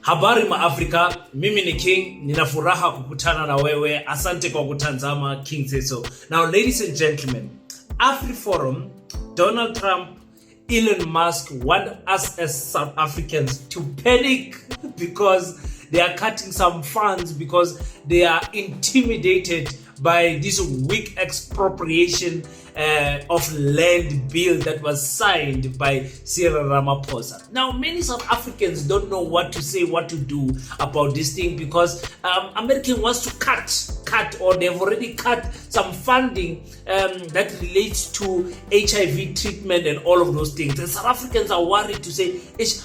Habari ma Africa, mimi ni King, ninafuraha kukutana na wewe, asante kwa kutazama King Says So. Now ladies and gentlemen, AfriForum, Donald Trump, Elon Musk want us as South Africans to panic because they are cutting some funds because they are intimidated by this weak expropriation of land bill that was signed by Cyril Ramaphosa. Now, many South Africans don't know what to say, what to do about this thing because America wants to cut, or they've already cut some funding that relates to HIV treatment and all of those things. The South Africans are worried to say,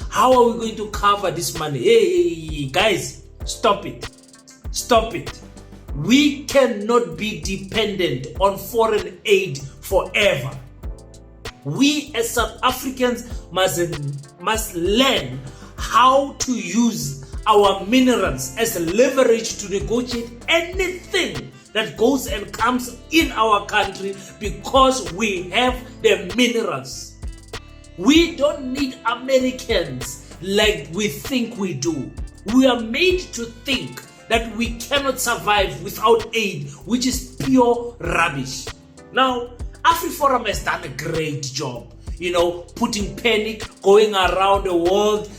how are we going to cover this money? Hey, guys, stop it. Stop it. We cannot be dependent on foreign aid forever. We as South Africans must learn how to use our minerals as leverage to negotiate anything that goes and comes in our country because we have the minerals. We don't need Americans like we think we do. We are made to think that we cannot survive without aid, which is pure rubbish. Now, AfriForum has done a great job, putting panic, going around the world,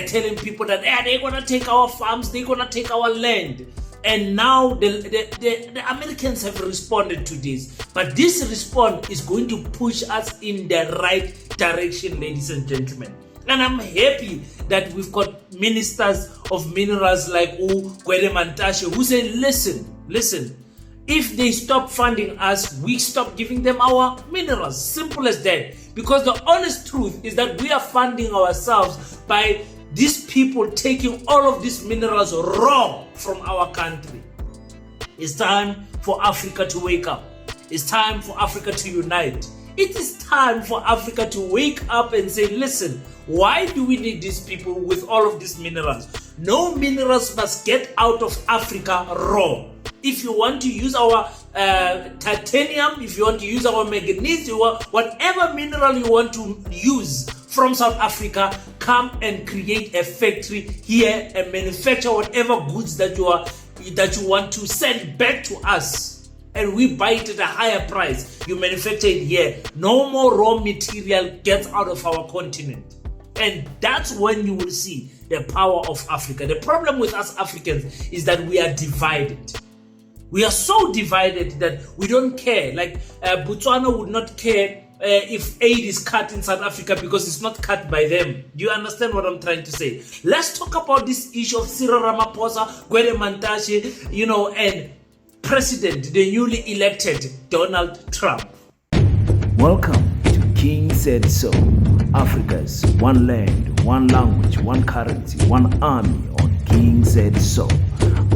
telling people that they're going to take our farms, they're going to take our land. And now the Americans have responded to this. But this response is going to push us in the right direction, ladies and gentlemen. And I'm happy that we've got ministers of minerals like Gwede Mantashe who say, listen, if they stop funding us, we stop giving them our minerals. Simple as that. Because the honest truth is that we are funding ourselves by these people taking all of these minerals raw from our country. It's time for Africa to wake up. It's time for Africa to unite. It is time for Africa to wake up and say, listen, why do we need these people with all of these minerals? No minerals must get out of Africa raw. If you want to use our titanium, if you want to use our manganese, whatever mineral you want to use from South Africa, come and create a factory here and manufacture whatever goods that you want to send back to us. And we buy it at a higher price. You manufacture it here. No more raw material gets out of our continent. And that's when you will see the power of Africa. The problem with us Africans is that we are divided. We are so divided that we don't care. Like Botswana would not care if aid is cut in South Africa because it's not cut by them. Do you understand what I'm trying to say? Let's talk about this issue of Cyril Ramaphosa, Gwede Mantashe, and President, the newly elected Donald Trump. Welcome to King Said So, Africa's one land, one language, one currency, one army on King Said So.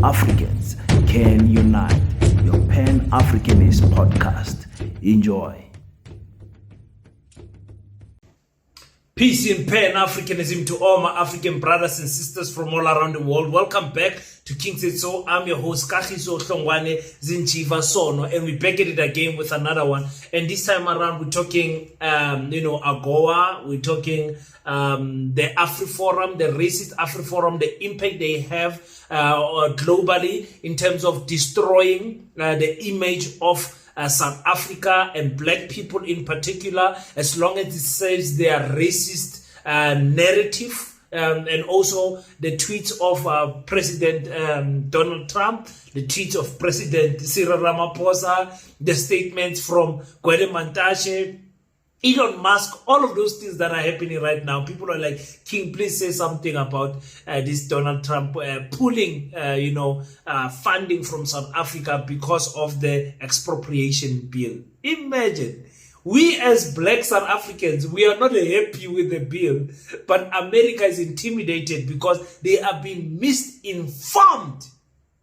Africans can unite. Your Pan-Africanist podcast. Enjoy. Peace in Pan-Africanism to all my African brothers and sisters from all around the world. Welcome back to King Said So. I'm your host, Kagiso Hlongwane Zinchiva Sono, and we're back at it again with another one. And this time around, we're talking, AGOA, we're talking the AfriForum, the racist AfriForum, the impact they have globally in terms of destroying the image of South Africa and black people in particular, as long as it says they are racist narrative, and also the tweets of President Donald Trump, the tweets of President Cyril Ramaphosa, the statements from Gwede Mantashe, Elon Musk, all of those things that are happening right now. People are like, King, please say something about this Donald Trump pulling, funding from South Africa because of the expropriation bill. Imagine, we as black South Africans, we are not happy with the bill, but America is intimidated because they are being misinformed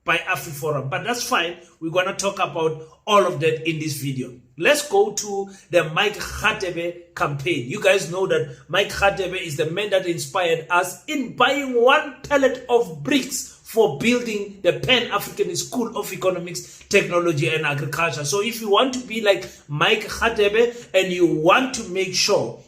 by AfriForum. But that's fine. We're going to talk about all of that in this video. Let's go to the Mike Radebe campaign. You guys know that Mike Radebe is the man that inspired us in buying one pallet of bricks for building the Pan-African School of Economics, Technology and Agriculture. So if you want to be like Mike Radebe and you want to make sure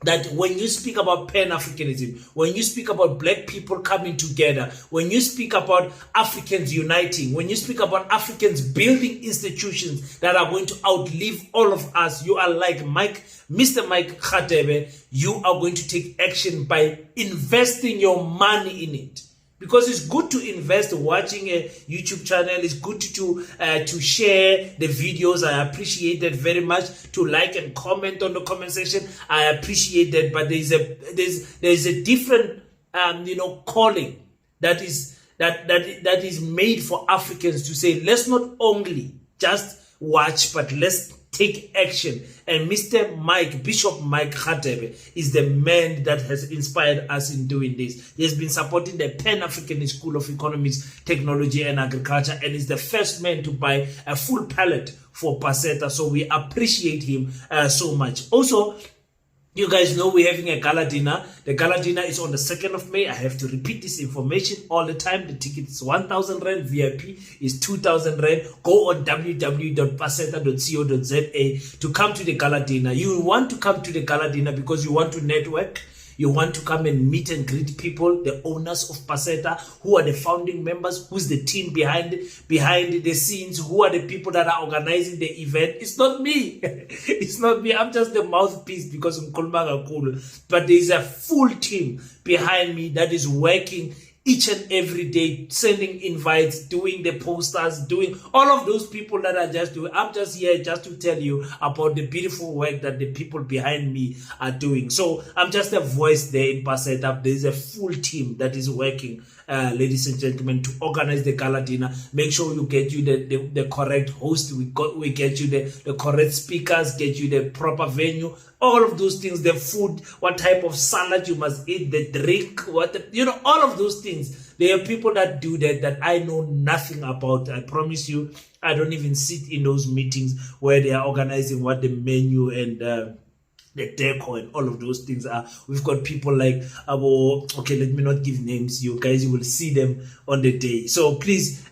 that when you speak about Pan-Africanism, when you speak about black people coming together, when you speak about Africans uniting, when you speak about Africans building institutions that are going to outlive all of us, you are like Mr. Mike Khatebe, you are going to take action by investing your money in it. Because it's good to invest watching a YouTube channel. It's good to share the videos. I appreciate that very much. To like and comment on the comment section. I appreciate that. But there's a different calling that is made for Africans to say, let's not only just watch, but let's take action. And Bishop Mike Khatebe is the man that has inspired us in doing this. He has been supporting the Pan-African School of Economics, Technology and Agriculture, and is the first man to buy a full pallet for PETA. So we appreciate him so much. Also, you guys know we're having a gala dinner. The gala dinner is on the 2nd of May. I have to repeat this information all the time. The ticket is 1,000 Rand. VIP is 2,000 Rand. Go on www.paseta.co.za to come to the gala dinner. You want to come to the gala dinner because you want to network. You want to come and meet and greet people, the owners of PETA, who are the founding members, who's the team behind the scenes, who are the people that are organizing the event. It's not me. It's not me. I'm just the mouthpiece because I'm Kolmanga. But there's a full team behind me that is working each and every day, sending invites, doing the posters, doing all of those people that are just doing. I'm just here just to tell you about the beautiful work that the people behind me are doing. So I'm just a voice there in PETA. There's a full team that is working, ladies and gentlemen, to organize the gala dinner. Make sure you get you the correct host. We get you the correct speakers, get you the proper venue. All of those things, the food, what type of salad you must eat, the drink, all of those things. There are people that do that I know nothing about. I promise you, I don't even sit in those meetings where they are organizing what the menu and the decor and all of those things are. We've got people like, okay, let me not give names. You guys, you will see them on the day. So please,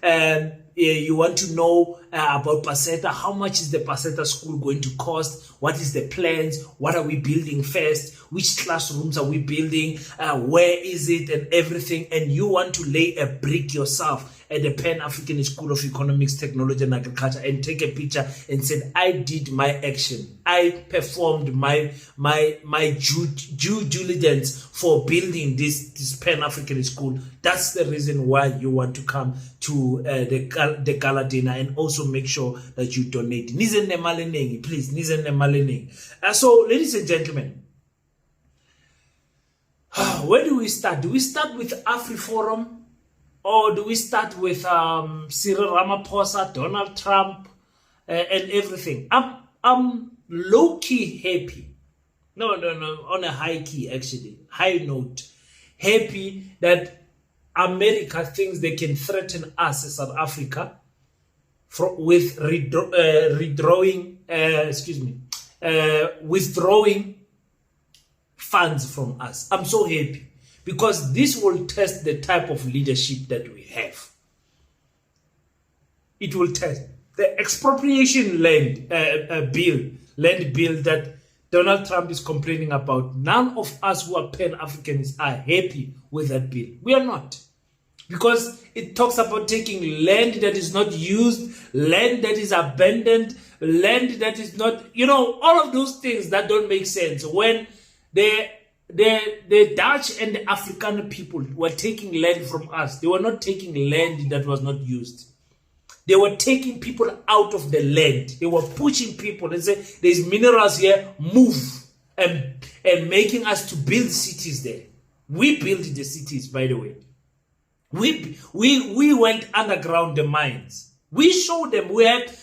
you want to know about PETA, how much is the PETA school going to cost? What is the plans? What are we building first? Which classrooms are we building? Where is it and everything? And you want to lay a brick yourself at the Pan-African School of Economics, Technology and Agriculture and take a picture and said, I did my action. I performed my due diligence for building this Pan-African school. That's the reason why you want to come to the gala dinner, and also make sure that you donate. Please, so ladies and gentlemen, where do we start? Do we start with AfriForum? Or do we start with Cyril Ramaphosa, Donald Trump, and everything? I'm low-key happy. No, on a high key, actually. High note. Happy that America thinks they can threaten us as South Africa with withdrawing funds from us. I'm so happy. Because this will test the type of leadership that we have. It will test the expropriation land bill that Donald Trump is complaining about. None of us who are Pan-Africans are happy with that bill. We are not. Because it talks about taking land that is not used, land that is abandoned, land that is not, all of those things that don't make sense. When the Dutch and the African people were taking land from us, they were not taking land that was not used. They were taking people out of the land. They were pushing people and say, there's minerals here, move, and making us to build cities there. We built the cities, by the way. We went underground the mines. We showed them.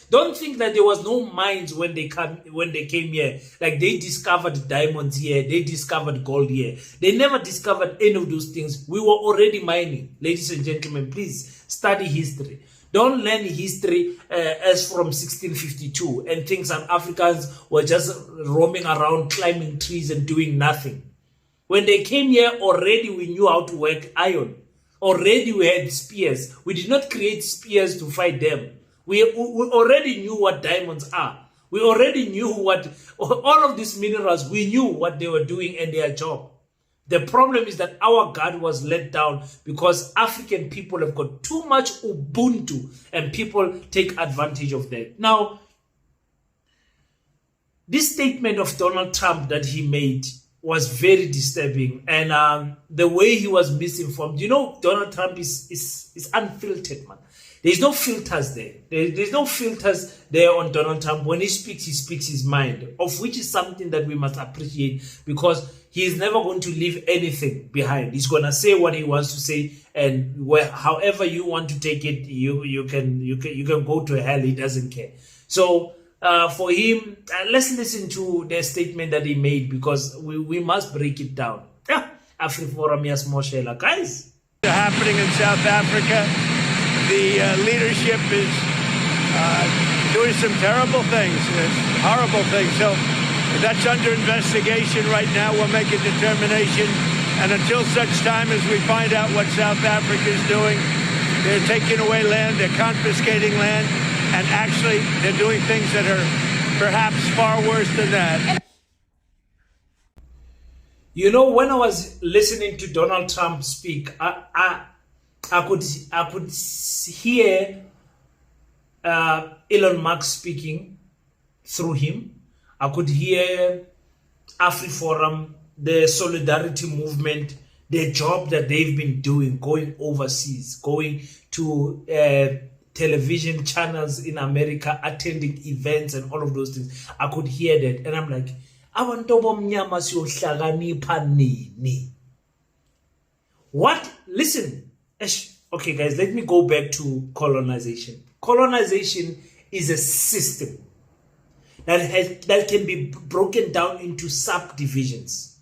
Don't think that there was no mines when they came here. Like they discovered diamonds here, they discovered gold here. They never discovered any of those things. We were already mining. Ladies and gentlemen, please study history. Don't learn history as from 1652 and think South Africans were just roaming around, climbing trees and doing nothing. When they came here, already we knew how to work iron. Already we had spears. We did not create spears to fight them. We already knew what diamonds are. We already knew what, all of these minerals, we knew what they were doing and their job. The problem is that our guard was let down because African people have got too much Ubuntu and people take advantage of that. Now, this statement of Donald Trump that he made was very disturbing, and the way he was misinformed. You know, Donald Trump is unfiltered, man. There's no filters there. There's no filters there on Donald Trump. When he speaks his mind, of which is something that we must appreciate, because he is never going to leave anything behind. He's going to say what he wants to say, and however you want to take it, you can go to hell. He doesn't care. So for him, let's listen to the statement that he made, because we must break it down. Yeah, AfriForum, yes, Moshela, guys. Happening in South Africa, the leadership is doing some terrible things, horrible things. So that's under investigation right now. We'll make a determination, and until such time as we find out what South Africa is doing, they're taking away land, they're confiscating land, and actually they're doing things that are perhaps far worse than that. You know, when I was listening to Donald Trump speak, I could hear Elon Musk speaking through him. I could hear AfriForum, the solidarity movement, the job that they've been doing, going overseas, going to television channels in America, attending events and all of those things. I could hear that, and I'm like, what? Listen. Okay, guys, let me go back to colonization. Colonization is a system that can be broken down into subdivisions.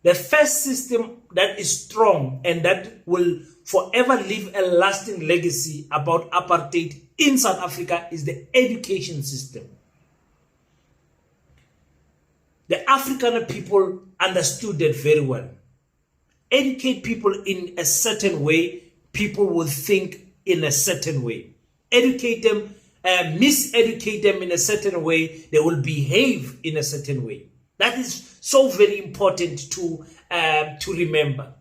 The first system that is strong and that will forever leave a lasting legacy about apartheid in South Africa is the education system. The African people understood that very well. Educate people in a certain way, people will think in a certain way. Educate them, miseducate them in a certain way, they will behave in a certain way. That is so very important to remember.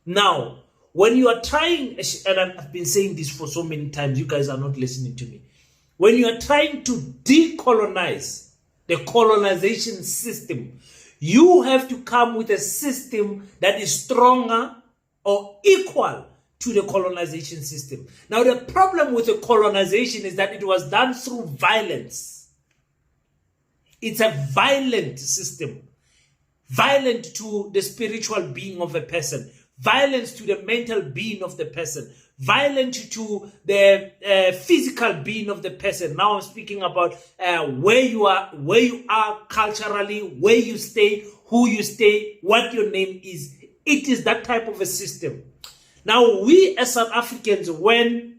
Now, when you are trying, and I've been saying this for so many times, you guys are not listening to me. When you are trying to decolonize the colonization system, you have to come with a system that is stronger or equal to the colonization system. Now, the problem with the colonization is that it was done through violence. It's a violent system. Violent to the spiritual being of a person. Violence to the mental being of the person. Violent to the physical being of the person. Now I'm speaking about where you are culturally, where you stay, who you stay, what your name is. It is that type of a system. Now, we as South Africans, when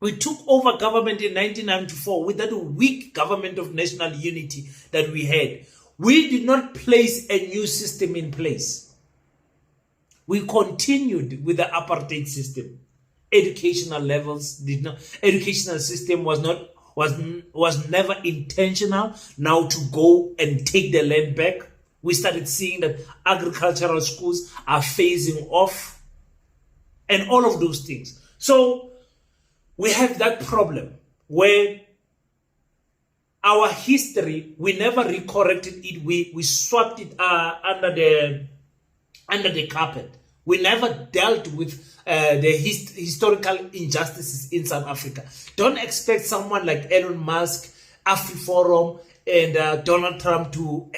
we took over government in 1994 with that weak government of national unity that we had, we did not place a new system in place. We continued with the apartheid system. Educational levels educational system was never intentional. Now to go and take the land back, we started seeing that agricultural schools are phasing off and all of those things. So we have that problem where our history, we never recorrected it. We swept it under the carpet. We never dealt with the historical injustices in South Africa. Don't expect someone like Elon Musk, AfriForum, and Donald Trump to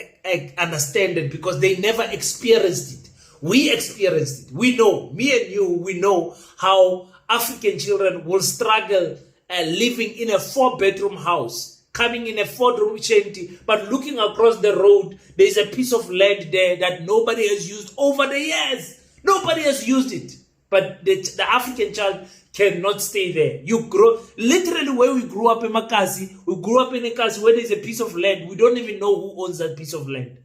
understand it, because they never experienced it. We experienced it. We know, me and you, we know how African children will struggle living in a 4-bedroom house, coming in a 4-room shanty, but looking across the road, there's a piece of land there that nobody has used over the years. Nobody has used it. But the African child cannot stay there. You grow, literally where we grew up in Makasi, we grew up in a Kasi where there's a piece of land. We don't even know who owns that piece of land.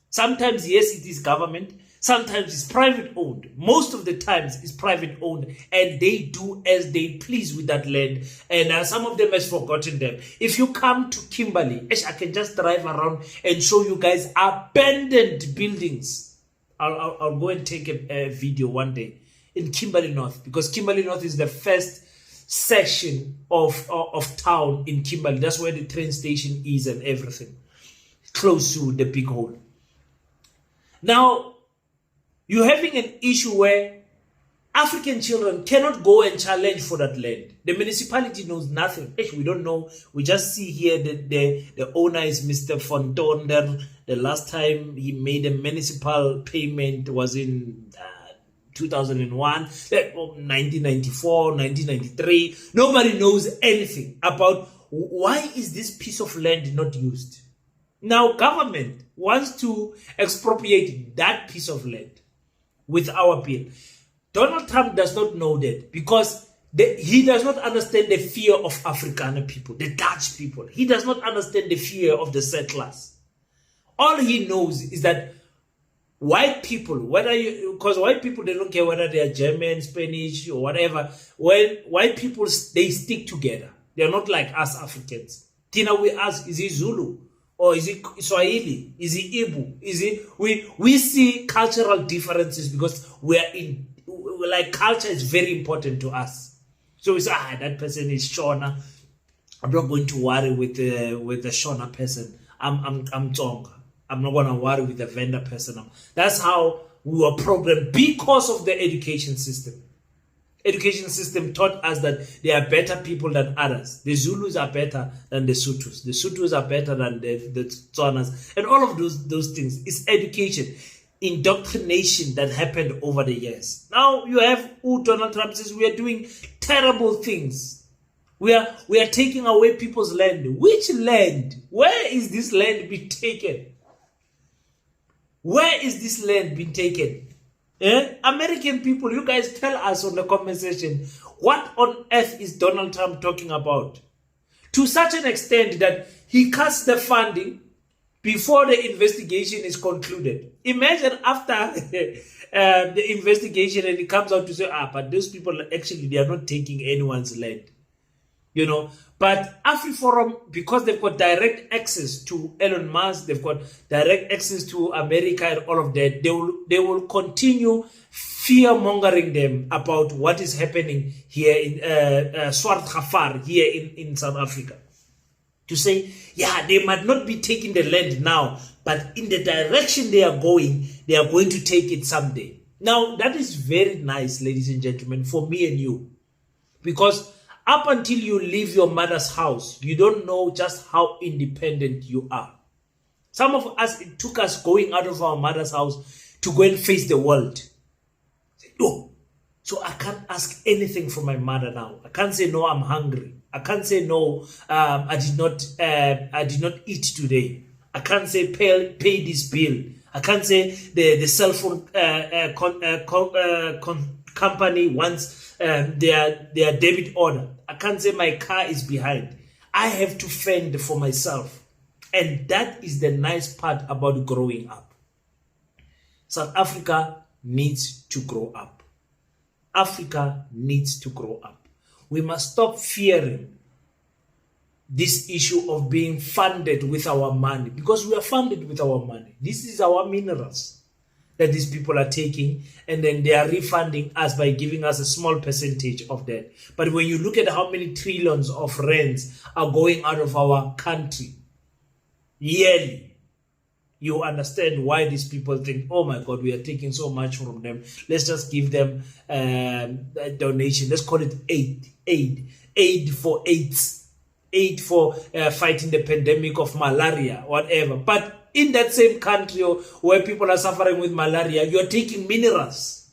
Sometimes, yes, it is government. Sometimes it's private owned. Most of the times it's private owned, and they do as they please with that land. And some of them has forgotten them. If you come to Kimberley, I can just drive around and show you guys abandoned buildings. I'll go and take a video one day in Kimberley North, because Kimberley North is the first section of town in Kimberley. That's where the train station is and everything, close to the big hole. Now, you're having an issue where African children cannot go and challenge for that land. The municipality knows nothing. We don't know. We just see here that the owner is Mr. Von Tonder. The last time he made a municipal payment was in 2001, 1994, 1993. Nobody knows anything about why is this piece of land not used. Now, government wants to expropriate that piece of land with our bill. Donald Trump does not know that, because he does not understand the fear of Afrikaner people, the Dutch people. He does not understand the fear of the settlers. All he knows is that white people, because white people, they don't care whether they are German, Spanish, or whatever. When white people, they stick together. They're not like us Africans. Tina, we ask, is he Zulu? Or is it Swahili? Is it Igbo? We see cultural differences because like culture is very important to us. So we say, that person is Shona. I'm not going to worry with the Shona person. I'm Tonga. I'm not going to worry with the Venda person. That's how we were programmed because of the education system. Education system taught us that they are better people than others. The Zulus are better than the Sutus. The Sutus are better than the Tswanas. And all of those things. It's education, indoctrination that happened over the years. Now you have Donald Trump says we are doing terrible things. We are taking away people's land. Which land? Where is this land being taken? Where is this land being taken? American people, you guys tell us on the comment section, what on earth is Donald Trump talking about? To such an extent that he cuts the funding before the investigation is concluded. Imagine after the investigation and it comes out to say, but those people actually, they are not taking anyone's land. But AfriForum, because they've got direct access to Elon Musk, they've got direct access to America and all of that, they will continue fear-mongering them about what is happening here in Swart Gafar, here in South Africa. To say, they might not be taking the land now, but in the direction they are going to take it someday. Now, that is very nice, ladies and gentlemen, for me and you. Because up until you leave your mother's house, you don't know just how independent you are. Some of us, it took us going out of our mother's house to go and face the world. So I can't ask anything from my mother now. I can't say, no, I'm hungry. I can't say, no, I did not eat today. I can't say, pay this bill. I can't say the cell phone company wants their debit order. I can't say my car is behind. I have to fend for myself. And that is the nice part about growing up. South Africa needs to grow up. Africa needs to grow up. We must stop fearing this issue of being funded with our money, because we are funded with our money. This is our minerals that these people are taking, and then they are refunding us by giving us a small percentage of that. But when you look at how many trillions of rands are going out of our country yearly, you understand why these people think, oh my God, we are taking so much from them. Let's just give them a donation. Let's call it aid for AIDS, aid for fighting the pandemic of malaria, whatever. But in that same country where people are suffering with malaria, you're taking minerals.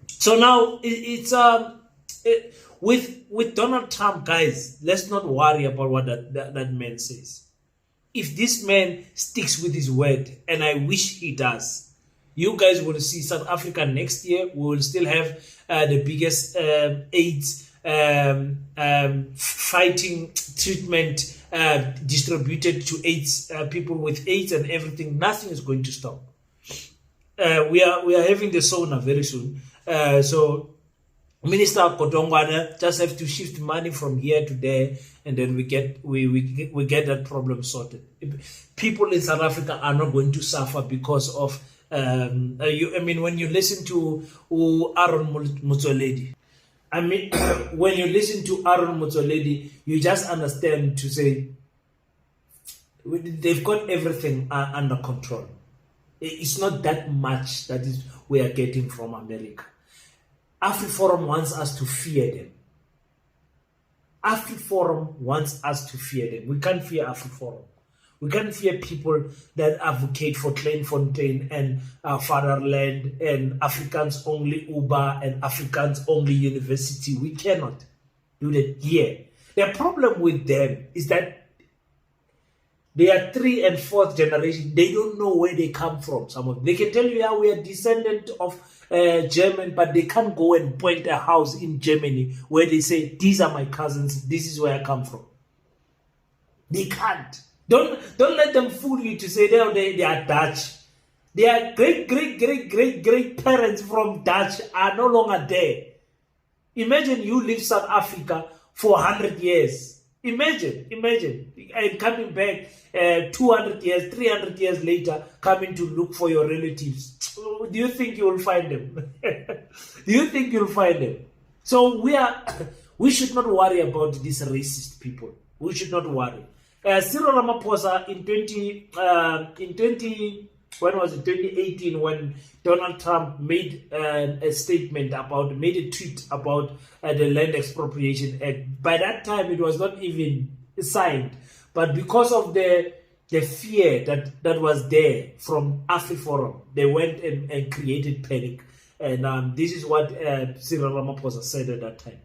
So now with Donald Trump, guys, let's not worry about what that man says. If this man sticks with his word, and I wish he does, you guys will see South Africa next year. We will still have the biggest AIDS fighting treatment distributed to AIDS people with AIDS and everything. Nothing is going to stop. we are having the sauna very soon. So Minister Kodongwana just have to shift money from here to there, and then we get that problem sorted. People in South Africa are not going to suffer because of when you listen to Aaron Motsoaledi, when you listen to Aaron Motsoaledi, you just understand to say they've got everything under control. It's not that much that is we are getting from America. AfriForum wants us to fear them. AfriForum wants us to fear them. We can't fear AfriForum. We can't fear people that advocate for Kleinfontein and fatherland and Africans only Uber and Africans only university. We cannot do that here. The problem with them is that they are 3 and 4th generation. They don't know where they come from. Some of them. They can tell you, yeah, we are descendant of German, but they can't go and point a house in Germany where they say, these are my cousins, this is where I come from. They can't. Don't let them fool you to say they are Dutch. Their great parents from Dutch are no longer there. Imagine you live South Africa for 100 years. Imagine, and coming back 200 years, 300 years later, coming to look for your relatives. Do you think you will find them? Do you think you'll find them? So we should not worry about these racist people. We should not worry. Cyril Ramaphosa in 2018, when Donald Trump made a tweet about the Land Expropriation Act. By that time, it was not even signed. But because of the fear that was there from AfriForum, they went and created panic. And this is what Cyril Ramaphosa said at that time.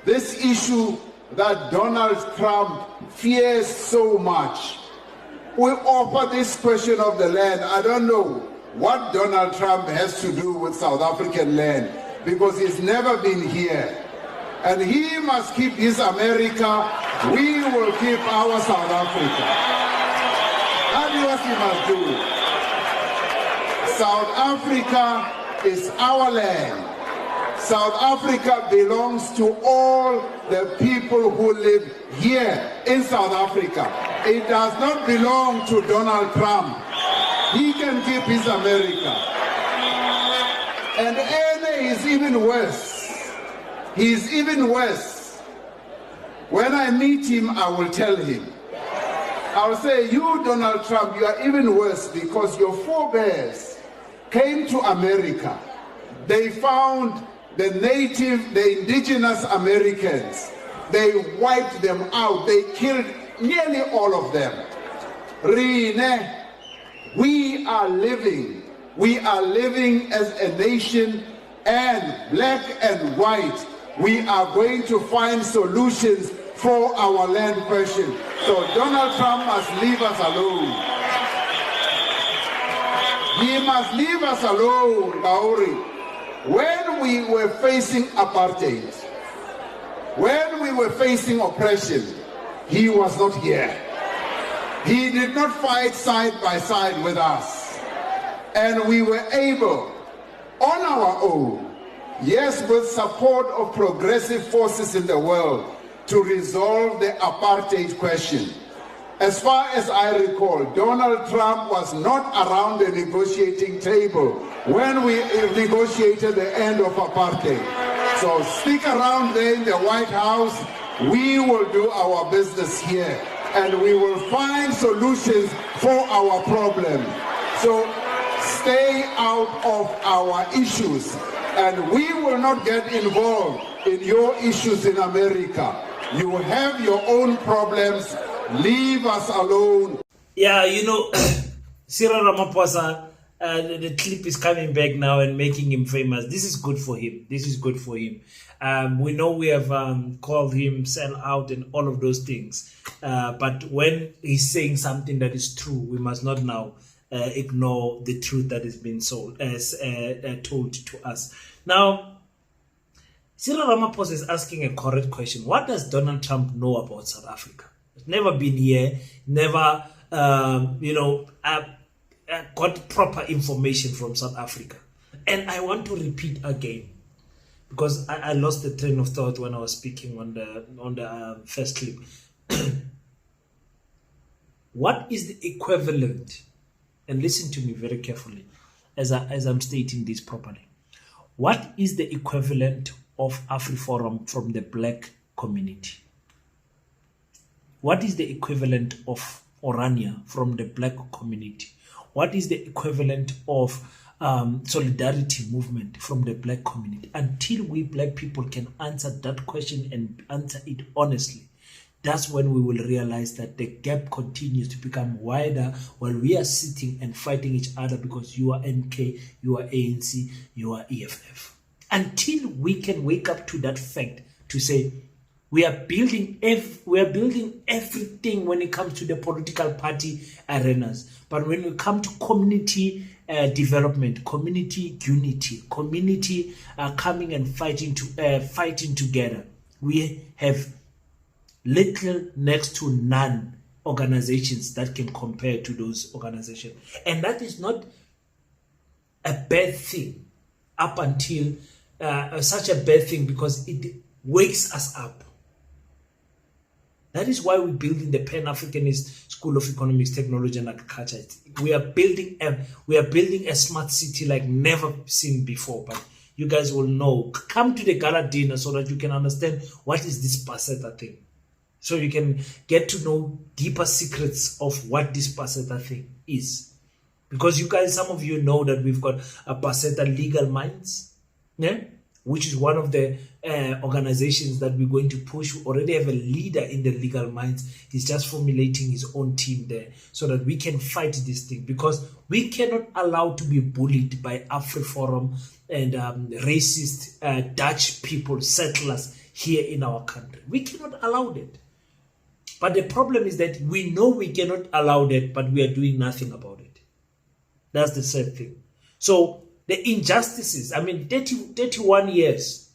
This issue that Donald Trump fears so much, we offer this question of the land. I don't know what Donald Trump has to do with South African land, because he's never been here. And he must keep his America, we will keep our South Africa. That is what he must do. South Africa is our land. South Africa belongs to all the people who live here in South Africa. It does not belong to Donald Trump. He can keep his America. And Ene is even worse. He's even worse. When I meet him, I will tell him. I'll say, you, Donald Trump, you are even worse, because your forebears came to America. They found the indigenous Americans. They wiped them out. They killed nearly all of them. Rine, we are living as a nation, and black and white, we are going to find solutions for our land question. So Donald Trump must leave us alone. He must leave us alone, Gauri. When we were facing apartheid, when we were facing oppression, he was not here. He did not fight side by side with us. And we were able, on our own, yes, with support of progressive forces in the world, to resolve the apartheid question. As far as I recall, Donald Trump was not around the negotiating table when we negotiated the end of apartheid. So stick around there in the White House. We will do our business here, and we will find solutions for our problem. So stay out of our issues, and we will not get involved in your issues in America. You have your own problems. Leave us alone. Yeah, Cyril Ramaphosa, the clip is coming back now and making him famous. This is good for him. We know we have called him sell out and all of those things. But when he's saying something that is true, we must not now ignore the truth that is being told to us. Now, Cyril Ramaphosa is asking a correct question. What does Donald Trump know about South Africa? Never been here, never, got proper information from South Africa. And I want to repeat again, because I lost the train of thought when I was speaking on the first clip. What is the equivalent? And listen to me very carefully as I'm stating this properly. What is the equivalent of AfriForum from the black community? What is the equivalent of Orania from the black community? What is the equivalent of solidarity movement from the black community? Until we black people can answer that question and answer it honestly, that's when we will realize that the gap continues to become wider while we are sitting and fighting each other because you are MK, you are ANC, you are EFF. Until we can wake up to that fact to say we are building everything when it comes to the political party arenas, but when we come to community development, community unity, community coming and fighting together, we have little next to none organizations that can compare to those organizations. And that is not a bad thing up until such a bad thing because it wakes us up. That is why we're building the Pan-Africanist School of Economics, Technology and Agriculture. We are building a smart city like never seen before. But you guys will know. Come to the gala dinner so that you can understand what is this Paseta thing. So you can get to know deeper secrets of what this Paseta thing is. Because you guys, some of you know that we've got a Paseta Legal Minds, yeah, which is one of the organizations that we're going to push. We already have a leader in the Legal Minds. He's just formulating his own team there so that we can fight this thing. Because we cannot allow to be bullied by AfriForum and racist Dutch people, settlers here in our country. We cannot allow that. But the problem is that we know we cannot allow that, but we are doing nothing about it. That's the sad thing. So the injustices, 31 years,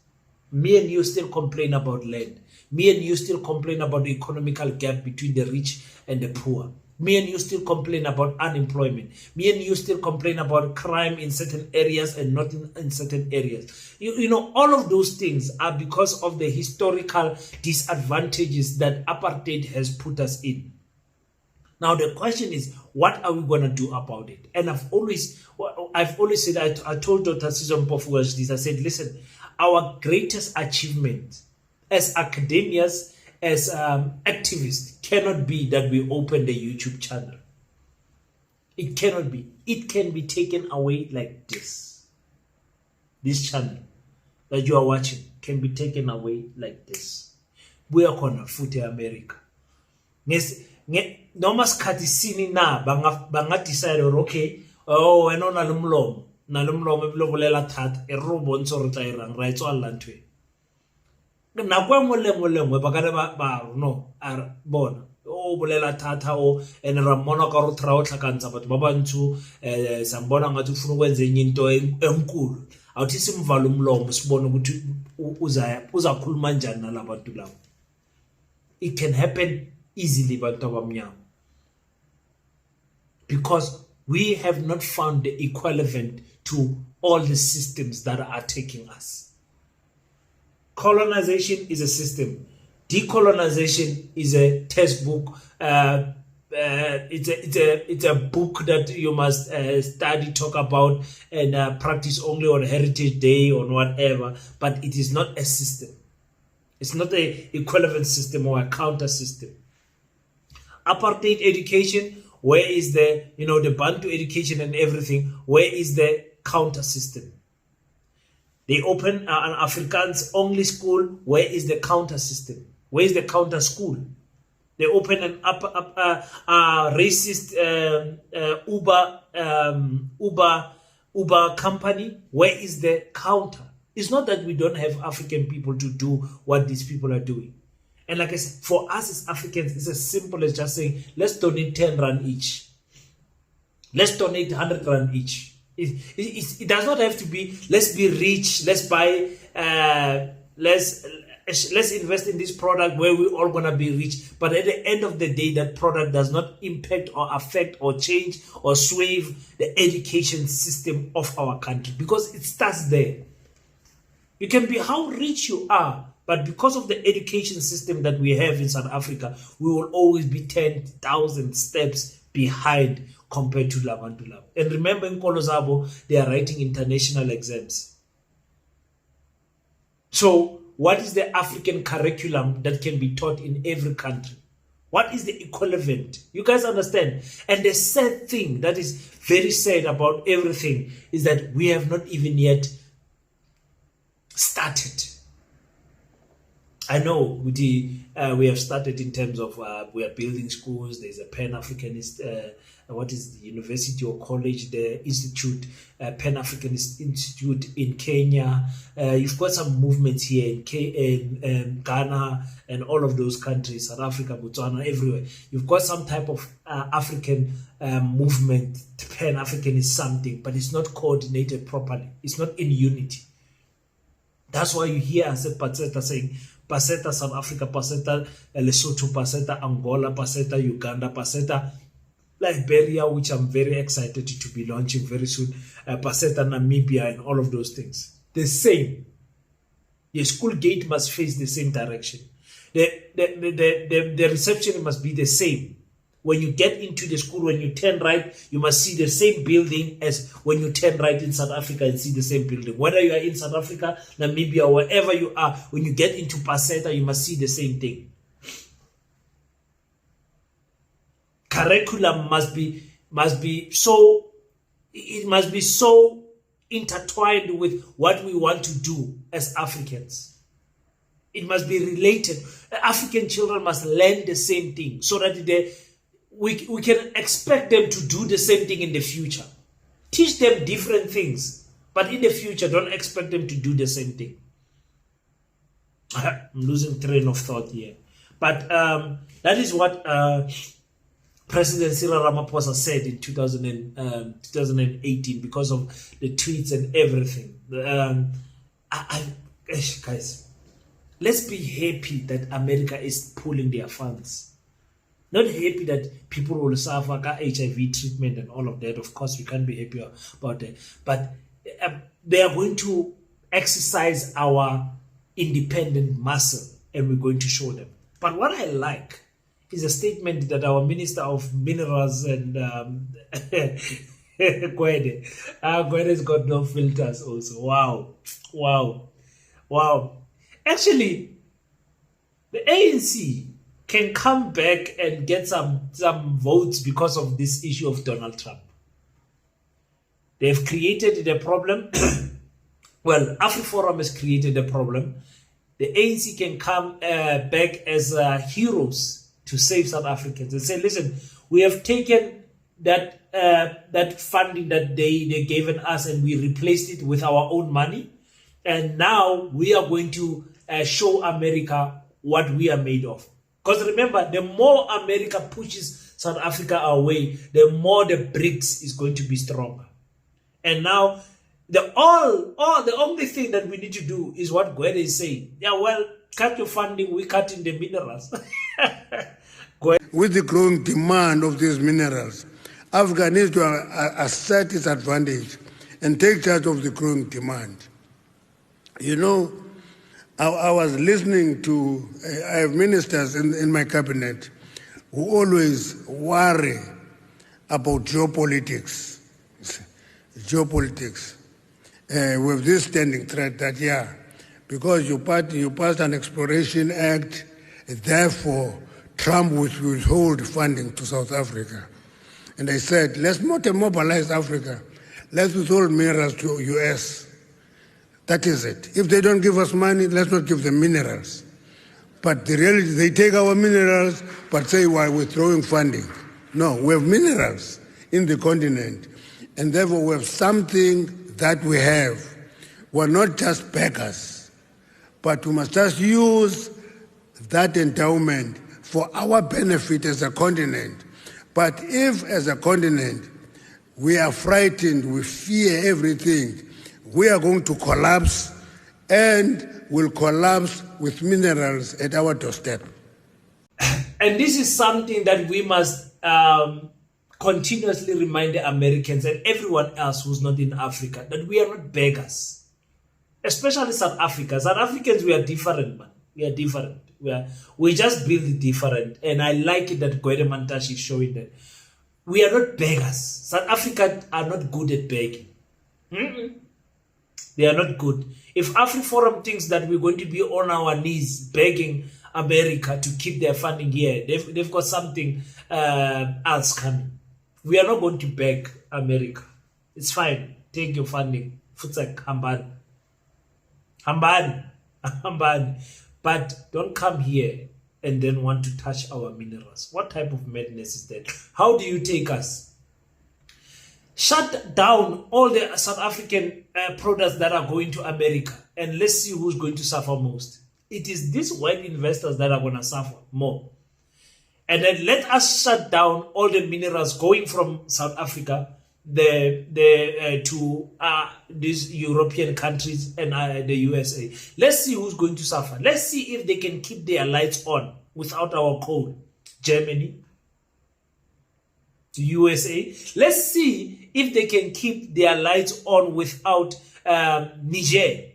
me and you still complain about land. Me and you still complain about the economical gap between the rich and the poor. Me and you still complain about unemployment. Me and you still complain about crime in certain areas and not in certain areas. You know, all of those things are because of the historical disadvantages that apartheid has put us in. Now the question is, what are we going to do about it? And I've always said, I told Dr. Sizwe Mpofu this, I said, listen, our greatest achievement as academians, as activists, cannot be that we open the YouTube channel. It cannot be. It can be taken away like this. This channel that you are watching can be taken away like this. We are going to foot America. Noma skhathi sini na banga decide okay, oh wena na lumlomo ebilobolela thatha e ro bontsho re tla irang ra etswalla ntwe na kwa ngolengwe ba ka ba no a bona o bolela thatha o ene ra mona ka ro tra o tlhakantsha batho ba bantsho sambona ngathi ufuna ukwenza enye into enkulu awuthi simvala umlomo sibone ukuthi uzakhuluma njani nalabantu labo. It can happen easily, bantu abamnyama, because we have not found the equivalent to all the systems that are attacking us. Colonization is a system. Decolonization is a textbook. It's a book that you must study, talk about, and practice only on Heritage Day or whatever. But it is not a system. It's not an equivalent system or a counter system. Apartheid education, where is the Bantu education and everything? Where is the counter system? They open an Afrikaans only school. Where is the counter system? Where is the counter school? They open an racist Uber company. Where is the counter? It's not that we don't have African people to do what these people are doing. And like I said, for us as Africans, it's as simple as just saying, let's donate 10 rand each. Let's donate 100 rand each. It does not have to be, let's be rich, let's buy, let's invest in this product where we're all going to be rich. But at the end of the day, that product does not impact or affect or change or sway the education system of our country, because it starts there. You can be how rich you are, but because of the education system that we have in South Africa, we will always be 10,000 steps behind compared to Labantu Lab. And remember, in Kolozabo, they are writing international exams. So what is the African curriculum that can be taught in every country? What is the equivalent? You guys understand? And the sad thing that is very sad about everything is that we have not even yet started. I know we have started in terms of we are building schools. There's a Pan-Africanist, what is the university or college, the institute, Pan-Africanist Institute in Kenya. You've got some movements here in Ghana and all of those countries, South Africa, Botswana, everywhere. You've got some type of African movement. Pan-African is something, but it's not coordinated properly. It's not in unity. That's why you hear us at PETA saying, PETA South Africa, PETA Lesotho, PETA Angola, PETA Uganda, PETA Liberia, which I'm very excited to be launching very soon, PETA Namibia, and all of those things. The same. The school gate must face the same direction. The reception must be the same. When you get into the school, when you turn right, you must see the same building as when you turn right in South Africa and see the same building. Whether you are in South Africa, Namibia, wherever you are, when you get into PETA, you must see the same thing. Curriculum must be so intertwined with what we want to do as Africans. It must be related. African children must learn the same thing so that we can expect them to do the same thing in the future. Teach them different things, but in the future, don't expect them to do the same thing. I'm losing train of thought here. But that is what President Cyril Ramaphosa said in 2018 because of the tweets and everything. Guys, let's be happy that America is pulling their funds. Not happy that people will suffer HIV treatment and all of that. Of course, we can't be happy about that. But they are going to exercise our independent muscle, and we're going to show them. But what I like is a statement that our Minister of Minerals and Gwede's got no filters also. Wow. Actually, the ANC can come back and get some votes because of this issue of Donald Trump. They've created the problem. Well, AfriForum has created the problem. The ANC can come back as heroes to save South Africans and say, listen, we have taken that funding that they given us and we replaced it with our own money. And now we are going to show America what we are made of. Because remember, the more America pushes South Africa away, the more the BRICS is going to be stronger. And now, the only thing that we need to do is what Gwede is saying. Yeah, well, cut your funding, we cut in the minerals. With the growing demand of these minerals, Africa needs to assert its advantage and take charge of the growing demand. You know, I was listening to, I have ministers in my cabinet who always worry about geopolitics. With this standing threat that, because you passed an exploration act, therefore Trump will withhold funding to South Africa. And I said, let's not immobilize Africa. Let's withhold minerals to US. That is it. If they don't give us money, let's not give them minerals. But the reality, they take our minerals, but say we're withdrawing funding. No, we have minerals in the continent. And therefore we have something that we have. We're not just beggars, but we must just use that endowment for our benefit as a continent. But if as a continent we are frightened, we fear everything, we are going to collapse and will collapse with minerals at our doorstep. And this is something that we must continuously remind the Americans and everyone else who's not in Africa that we are not beggars. Especially South Africa. South Africans, we are different, man. We are different. We just build different. And I like it that Gwede Mantashe is showing that we are not beggars. South Africans are not good at begging. They are not good. If AfriForum thinks that we're going to be on our knees begging America to keep their funding here, they've got something else coming. We are not going to beg America. It's fine. Take your funding. Futsak Hambani. But don't come here and then want to touch our minerals. What type of madness is that? How do you take us? Shut down all the South African products that are going to America, and let's see who's going to suffer most. It is these white investors that are going to suffer more. And then let us shut down all the minerals going from South Africa to these European countries and the USA. Let's see who's going to suffer. Let's see if they can keep their lights on without our coal. Germany, the USA. Let's see if they can keep their lights on without Niger,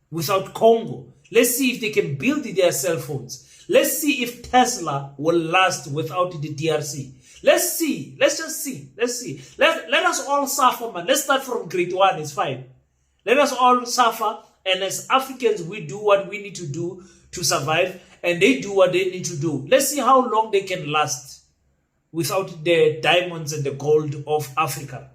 without Congo. Let's see if they can build their cell phones. Let's see if Tesla will last without the DRC. Let's see. Let's just see. Let's see. Let us all suffer, man. Let's start from grade 1. It's fine. Let us all suffer. And as Africans, we do what we need to do to survive. And they do what they need to do. Let's see how long they can last without the diamonds and the gold of Africa.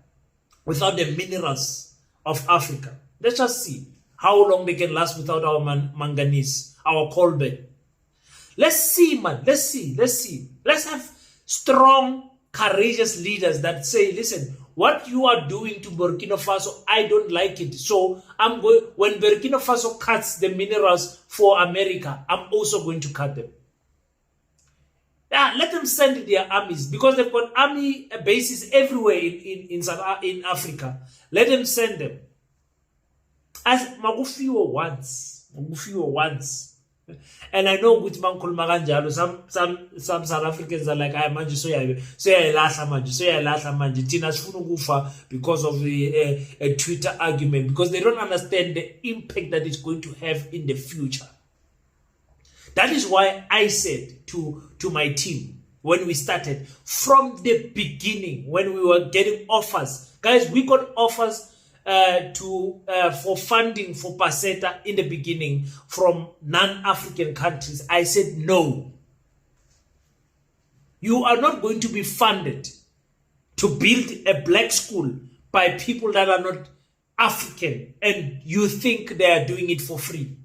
Without the minerals of Africa. Let's just see how long they can last without our manganese, our cobalt. Let's see, man. Let's see. Let's see. Let's have strong, courageous leaders that say, listen, what you are doing to Burkina Faso, I don't like it. So I'm going, when Burkina Faso cuts the minerals for America, I'm also going to cut them. Yeah, let them send their armies because they've got army bases everywhere in Africa. Let them send them. As Magufiwo once. And I know with Mankul Maganjalo, some South Africans are like, I manji so ya lasa manji Tina's funugufa because of the Twitter argument, because they don't understand the impact that it's going to have in the future. That is why I said to my team when we started from the beginning, when we were getting offers, guys, we got offers for funding for PETA in the beginning from non-African countries. I said, no. You are not going to be funded to build a black school by people that are not African and you think they are doing it for free.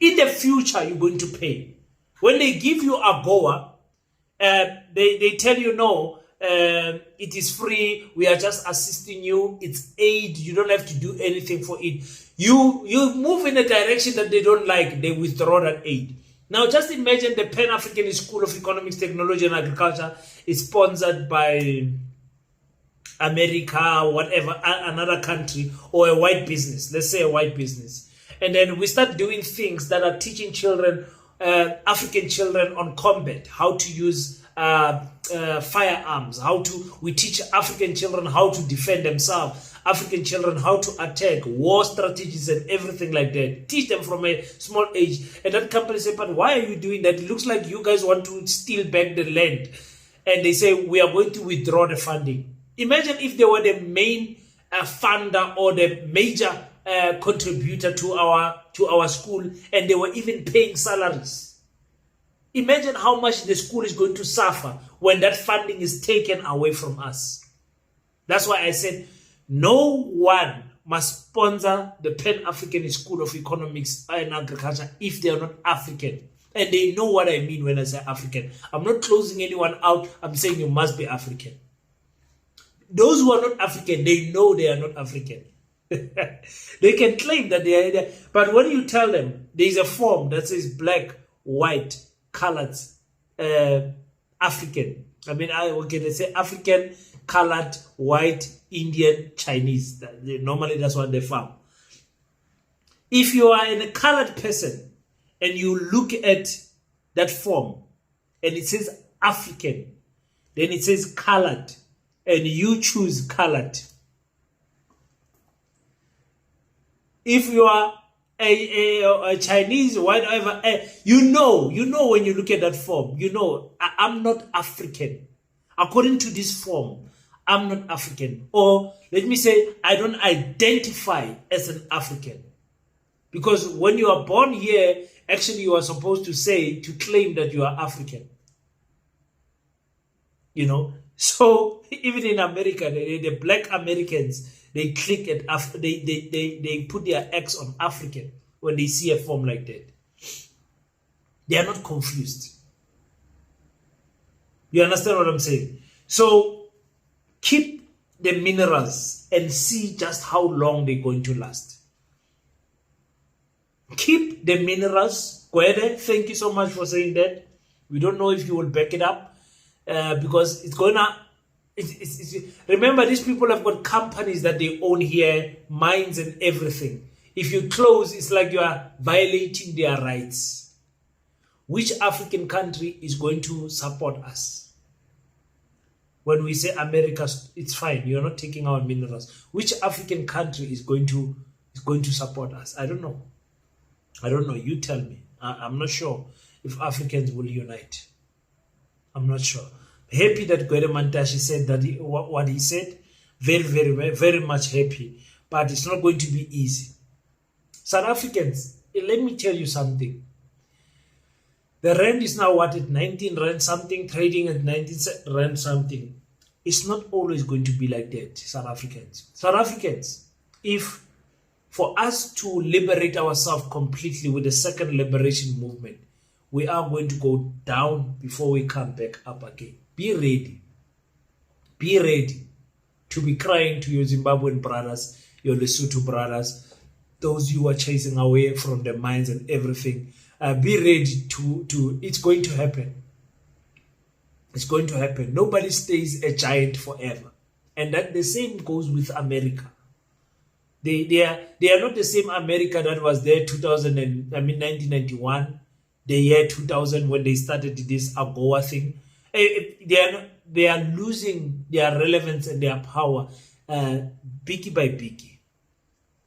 In the future, you're going to pay. When they give you a Goa, they tell you, no, it is free. We are just assisting you. It's aid. You don't have to do anything for it. You move in a direction that they don't like. They withdraw that aid. Now, just imagine the Pan-African School of Economics, Technology and Agriculture is sponsored by America, whatever, another country, or a white business. Let's say a white business. And then we start doing things that are teaching children, African children, on combat, how to use firearms, we teach African children how to defend themselves, African children how to attack, war strategies and everything like that. Teach them from a small age. And that company say, but why are you doing that? It looks like you guys want to steal back the land. And they say, we are going to withdraw the funding. Imagine if they were the main funder or the major contributor to our school, and they were even paying salaries. Imagine how much the school is going to suffer when that funding is taken away from us. That's why I said no one must sponsor the Pan-African School of Economics and Agriculture if they are not African. And they know what I mean when I say African. I'm not closing anyone out. I'm saying you must be African. Those who are not African, they know they are not African. They can claim that they are there. But when you tell them, there is a form that says black, white, colored, African. I mean, they say African, colored, white, Indian, Chinese. Normally, that's what they found. If you are a colored person and you look at that form and it says African, then it says colored, and you choose colored. If you are a Chinese, whatever, you know when you look at that form, I'm not African. According to this form, I'm not African. Or let me say, I don't identify as an African. Because when you are born here, actually you are supposed to claim that you are African. So even in America, the black Americans, they click at they put their X on African when they see a form like that. They are not confused. You understand what I'm saying? So keep the minerals and see just how long they're going to last. Keep the minerals. Gwede, thank you so much for saying that. We don't know if you will back it up because it's gonna. Remember, these people have got companies that they own here, mines and everything. If you close, it's like you are violating their rights. Which African country is going to support us? When we say America, it's fine. You're not taking our minerals. Which African country is going to support us? I don't know. You tell me. I'm not sure if Africans will unite. I'm not sure. Happy that Gwede Mantashe said that what he said. Very, very, very much happy. But it's not going to be easy. South Africans, let me tell you something. The rand is now at 19 rand something, trading at 19 rand something. It's not always going to be like that, South Africans. South Africans, if for us to liberate ourselves completely with the second liberation movement, we are going to go down before we come back up again. Be ready. Be ready to be crying to your Zimbabwean brothers, your Lesotho brothers, those you are chasing away from the mines and everything. Be ready to it's going to happen. It's going to happen. Nobody stays a giant forever. And that the same goes with America. They are not the same America that was there 1991, the year 2000 when they started this AGOA thing. They are losing their relevance and their power biggie by biggie.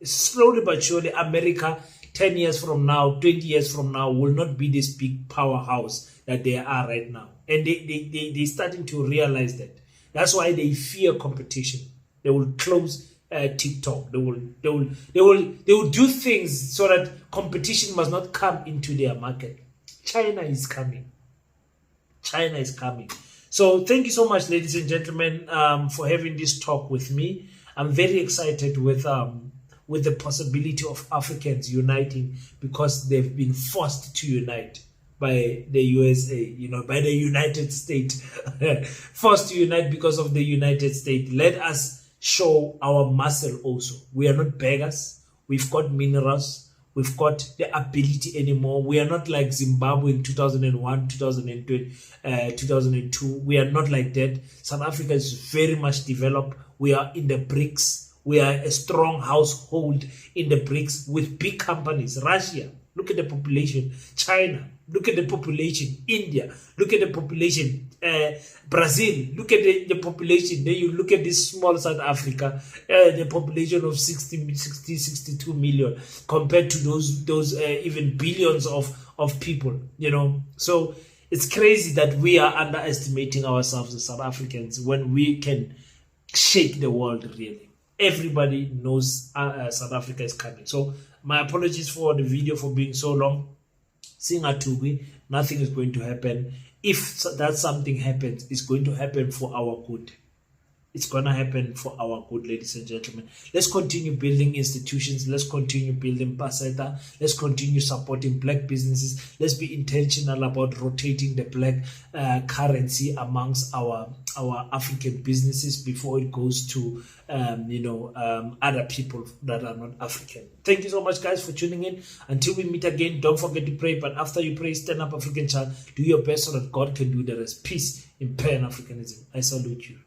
Slowly but surely, America 10 years from now, 20 years from now will not be this big powerhouse that they are right now. And they're starting to realize that. That's why they fear competition. They will close TikTok. They will do things so that competition must not come into their market. China is coming. So thank you so much, ladies and gentlemen, for having this talk with me. I'm very excited with the possibility of Africans uniting because they've been forced to unite by the USA, by the United States. Forced to unite because of the United States. Let us show our muscle also. We are not beggars. We've got minerals. We've got the ability anymore. We are not like Zimbabwe in 2001, 2002. We are not like that. South Africa is very much developed. We are in the BRICS. We are a strong household in the BRICS with big companies. Russia, look at the population. China, look at the population. India, look at the population. Brazil, look at the population. Then you look at this small South Africa, the population of 62 million compared to those even billions of people, So it's crazy that we are underestimating ourselves as South Africans when we can shake the world, really. Everybody knows South Africa is coming. So my apologies for the video for being so long. Singatubi, nothing is going to happen. If that something happens, it's going to happen for our good. It's going to happen for our good, ladies and gentlemen. Let's continue building institutions. Let's continue building PETA. Let's continue supporting black businesses. Let's be intentional about rotating the black currency amongst our African businesses before it goes to other people that are not African. Thank you so much, guys, for tuning in. Until we meet again, don't forget to pray. But after you pray, stand up, African child. Do your best so that God can do the rest. Peace in Pan-Africanism. I salute you.